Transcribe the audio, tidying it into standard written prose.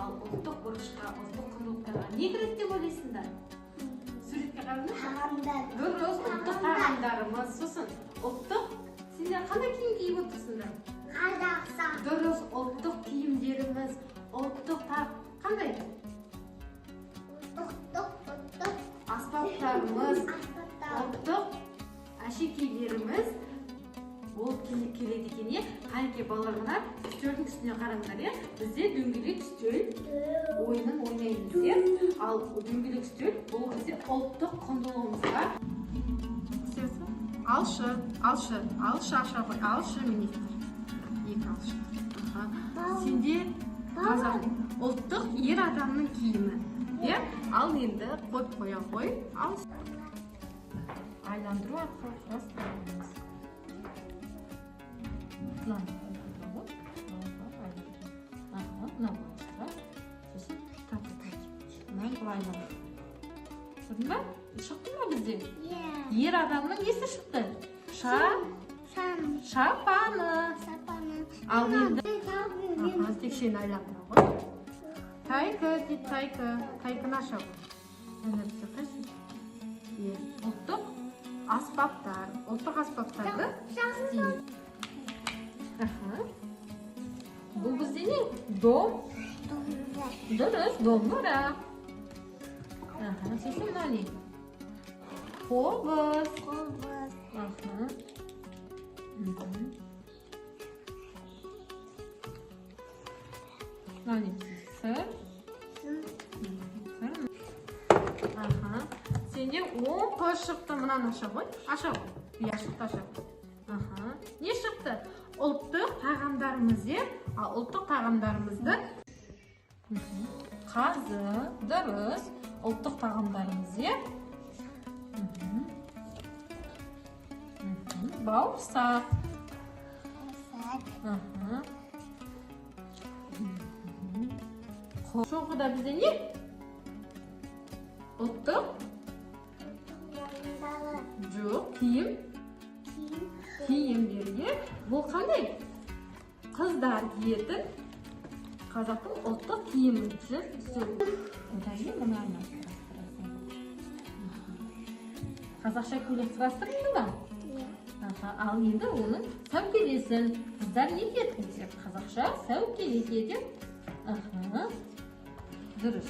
Ал ұлттық бұрышқа, ұлттық құндылықтарға не кіреді деп ойлайсыңдар? Суретке қараңдар. Тағамдар. Дұрыс, ұлттық тағамдарымыз. Сосын ұлттық, сендер қандай киім киіп отырсыңдар? Қазақстан. Дұрыс, ұлттық киімдеріміз, ұлттық қандай? Ұлттық. Аспаптарымыз, ұлттық әшекейлеріміз болып келеді екен, е? Қанекей балалар, мына үстелдің үстіне қараңдар, е? Бізде дөңгелек үстел ойынын ойнаймыз, е? Ал дөңгелек үстел бұл бізде ұлттық құндылығымызға алшы аша ғой, алшы министр. Екі алшы. Сенде қазақ ұлттық ер адамның киімі. Ал енді қойып қоя ғой. Айландыру арқылы растаймыз. Көрдің ба? Шықты ма бізде? Ер адамның несі шықты? Шапаны. Ал енді текшені айландыра ғой. Тайка дейді, тайканы аша ғой. Ұлттық аспаптар. Ұлттық аспаптарды істейміз. Бұл бізде не? Дом. Дұрыс, домбыра. Сосын мына не? Қобыз. Мына не? Сыр. Сенде 10 қыз шықты, мынаны аша ғой. Аша ғой. Иә, шықты, аша ғой. Не шықты? Ұлттық тағамдарымызды, ұлттық тағамдарымызды қазы, дұрыс, ұлттық тағамдарымызды бауырсақ. Шоғыда бізде не? Ұлттық? Жоқ, киімдерге. Бұл қандай? Қыздар киетін қазақтың ұлттық киімі үшін қазақша көйлек сұрастырылды ма? Ал енді оның сәукелесін қыздар не киеді? Қазақша сәукеле киеді. Дұрыс.